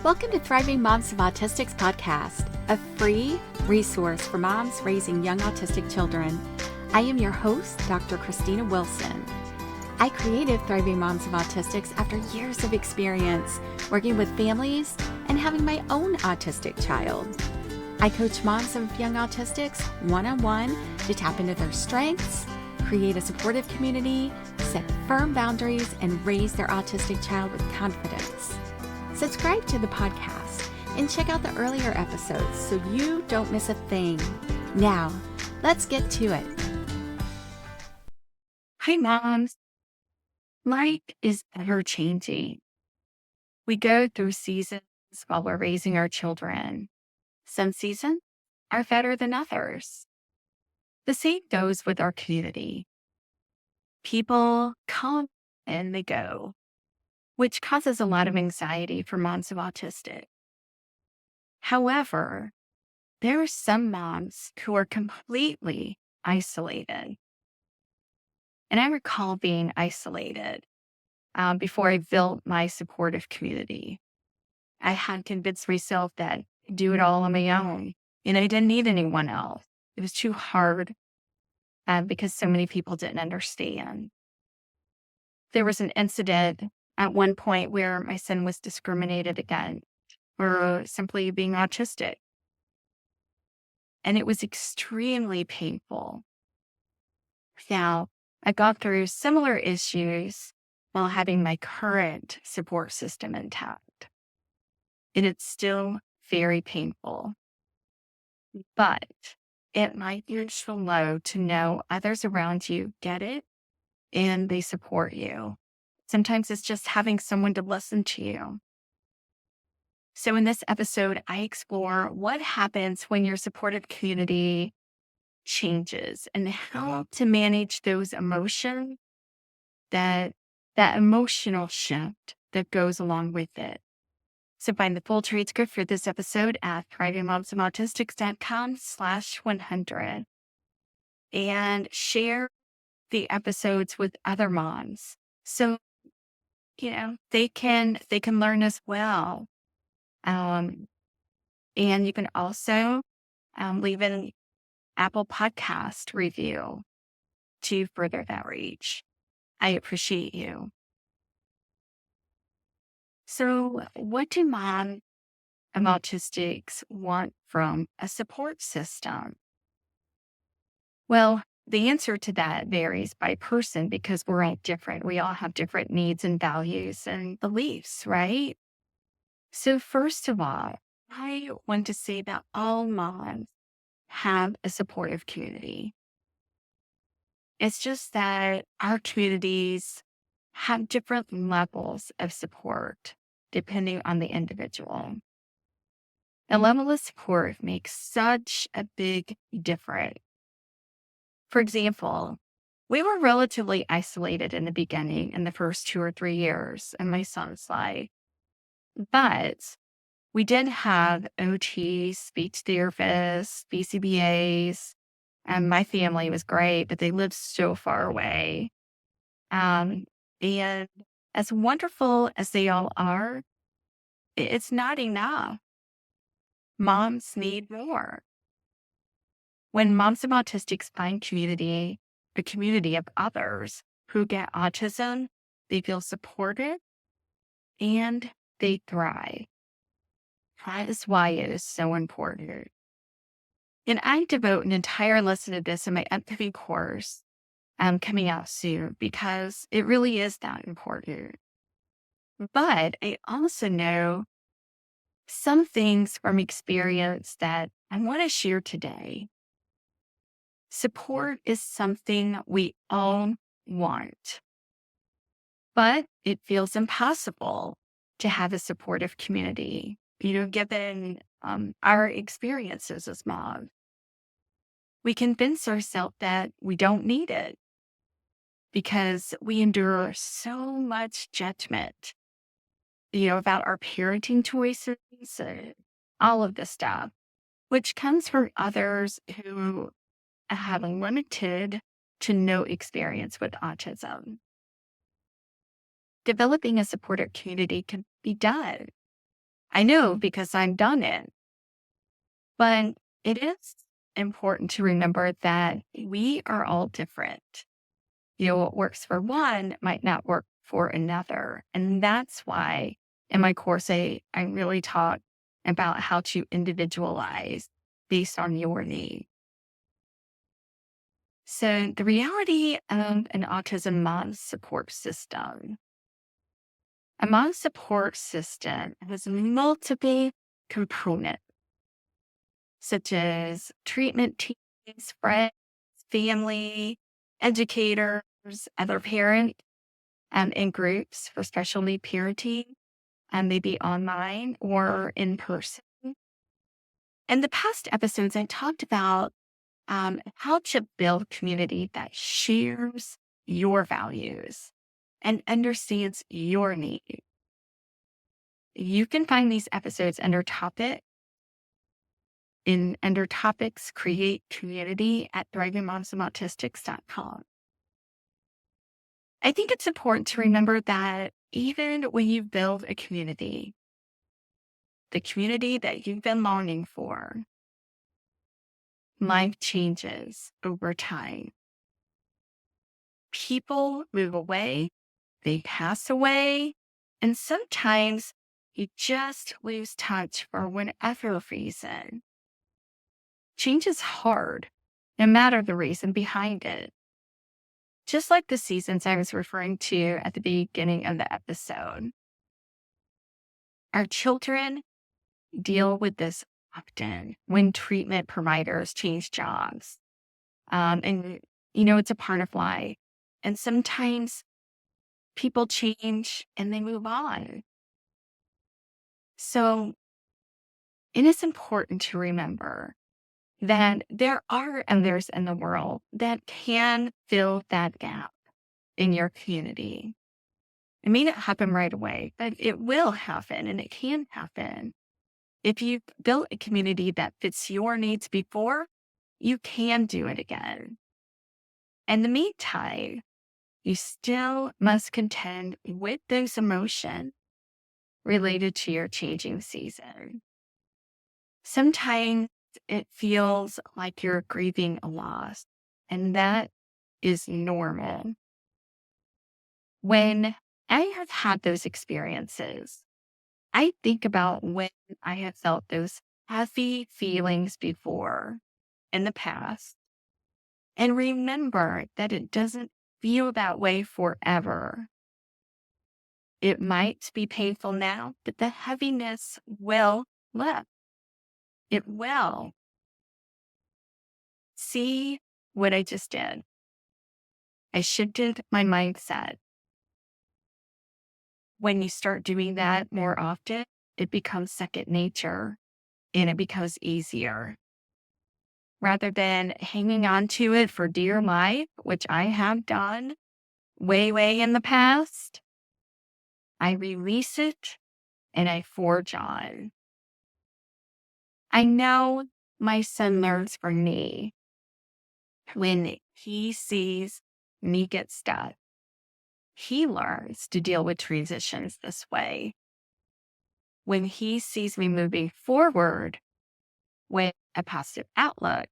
Welcome to Thriving Moms of Autistics podcast, a free resource for moms raising young autistic children. I am your host, Dr. Christina Wilson. I created Thriving Moms of Autistics after years of experience working with families and having my own autistic child. I coach moms of young autistics one-on-one to tap into their strengths, create a supportive community, set firm boundaries, and raise their autistic child with confidence. Subscribe to the podcast and check out the earlier episodes so you don't miss a thing. Now, let's get to it. Hi, moms. Life is ever changing. We go through seasons while we're raising our children. Some seasons are better than others. The same goes with our community. People come and they go, which causes a lot of anxiety for moms of autistic. However, there are some moms who are completely isolated. And I recall being isolated before I built my supportive community. I had convinced myself that I'd do it all on my own, and I didn't need anyone else. It was too hard because so many people didn't understand. There was an incident at one point where my son was discriminated against for simply being autistic. And it was extremely painful. Now, I got through similar issues while having my current support system intact. And it's still very painful. But it might be so low to know others around you get it and they support you. Sometimes it's just having someone to listen to you. So in this episode, I explore what happens when your supportive community changes and how to manage those emotions, that emotional shift that goes along with it. So find the full transcript for this episode at thrivingmomsofautistics.com/100 and share the episodes with other moms. So, they can learn as well. And you can also leave an Apple Podcast review to further that reach. I appreciate you. So what do moms of autistics want from a support system? Well, the answer to that varies by person because we're all different. We all have different needs and values and beliefs, right? So first of all, I want to say that all moms have a supportive community. It's just that our communities have different levels of support depending on the individual. The level of support makes such a big difference. For example, we were relatively isolated in the beginning in the first 2 or 3 years in my son's life. But we did have OTs, speech therapists, BCBAs, and my family was great, but they lived so far away. And as wonderful as they all are, it's not enough. Moms need more. When moms of autistics find community, the community of others who get autism, they feel supported and they thrive. That is why it is so important. And I devote an entire lesson to this in my upcoming course coming out soon because it really is that important. But I also know some things from experience that I want to share today. Support is something we all want, but it feels impossible to have a supportive community, given our experiences as moms. We convince ourselves that we don't need it because we endure so much judgment, about our parenting choices, all of this stuff, which comes from others who have limited to no experience with autism. Developing a supportive community can be done I know because I've done it. But it is important to remember that we are all different. What works for one might not work for another. And that's why in my course, I really talk about how to individualize based on your need. So, the reality of an autism mom support system. A mom support system has multiple components, such as treatment teams, friends, family, educators, other parents, in groups for special need parenting, maybe online or in person. In the past episodes, I talked about how to build community that shares your values and understands your needs. You can find these episodes under topics, create community at thrivingmomsandAutistics.com. I think it's important to remember that even when you build a community, the community that you've been longing for, life changes over time. People move away, they pass away, and sometimes you just lose touch for whatever reason. Change is hard, no matter the reason behind it. Just like the seasons I was referring to at the beginning of the episode. Our children deal with this often when treatment providers change jobs. It's a part of life. And sometimes people change and they move on. So it is important to remember that there are others in the world that can fill that gap in your community. It may not happen right away, but it will happen and it can happen. If you've built a community that fits your needs before, you can do it again. In the meantime, you still must contend with those emotions related to your changing season. Sometimes it feels like you're grieving a loss, and that is normal. When I have had those experiences, I think about when I have felt those heavy feelings before in the past and remember that it doesn't feel that way forever. It might be painful now, but the heaviness will lift. It will. See what I just did. I shifted my mindset. When you start doing that more often, it becomes second nature and it becomes easier. Rather than hanging on to it for dear life, which I have done way, way in the past, I release it and I forge on. I know my son learns from me when he sees me get stuck. He learns to deal with transitions this way. When he sees me moving forward with a positive outlook,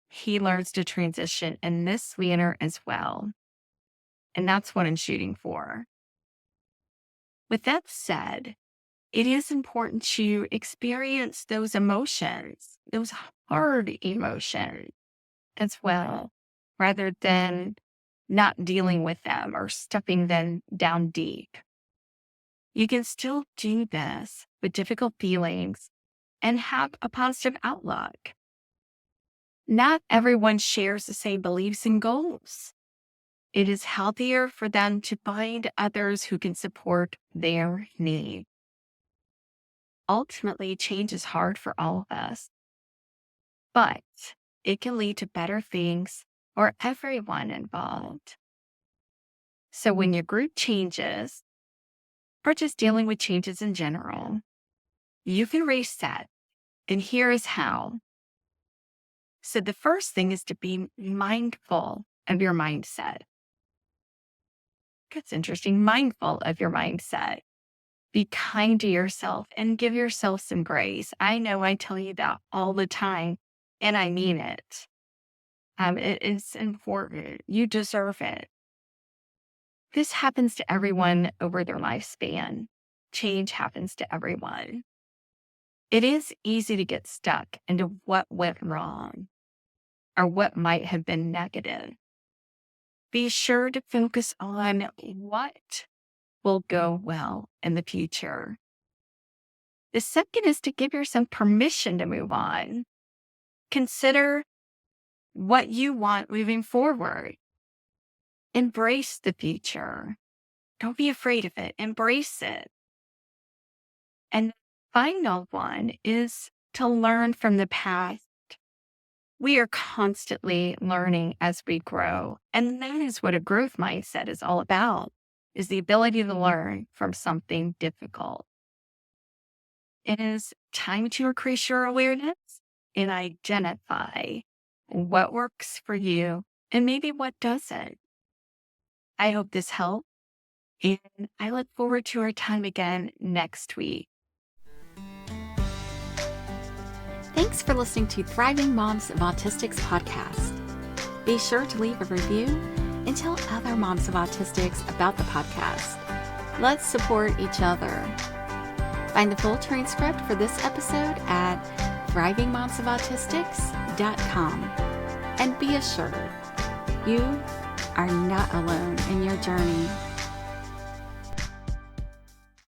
he learns to transition in this manner as well. And that's what I'm shooting for. With that said, it is important to experience those emotions, those hard emotions as well, rather than not dealing with them or stuffing them down deep. You can still do this with difficult feelings and have a positive outlook. Not everyone shares the same beliefs and goals. It is healthier for them to find others who can support their needs. Ultimately, change is hard for all of us, but it can lead to better things for everyone involved. So when your group changes, or just dealing with changes in general, you can reset. And here is how. So the first thing is to be mindful of your mindset. That's interesting. Mindful of your mindset. Be kind to yourself and give yourself some grace. I know I tell you that all the time, and I mean it. It is important. You deserve it. This happens to everyone over their lifespan. Change happens to everyone. It is easy to get stuck into what went wrong or what might have been negative. Be sure to focus on what will go well in the future. The second is to give yourself permission to move on. Consider what you want moving forward. Embrace the future. Don't be afraid of it. Embrace it. And the final one is to learn from the past. We are constantly learning as we grow. And that is what a growth mindset is all about, is the ability to learn from something difficult. It is time to increase your awareness and identify what works for you and maybe what doesn't. I hope this helped, and I look forward to our time again next week. Thanks for listening to Thriving Moms of Autistics podcast. Be sure to leave a review and tell other moms of Autistics about the podcast. Let's support each other. Find the full transcript for this episode at thrivingmomsofautistics.com. And be assured, you are not alone in your journey.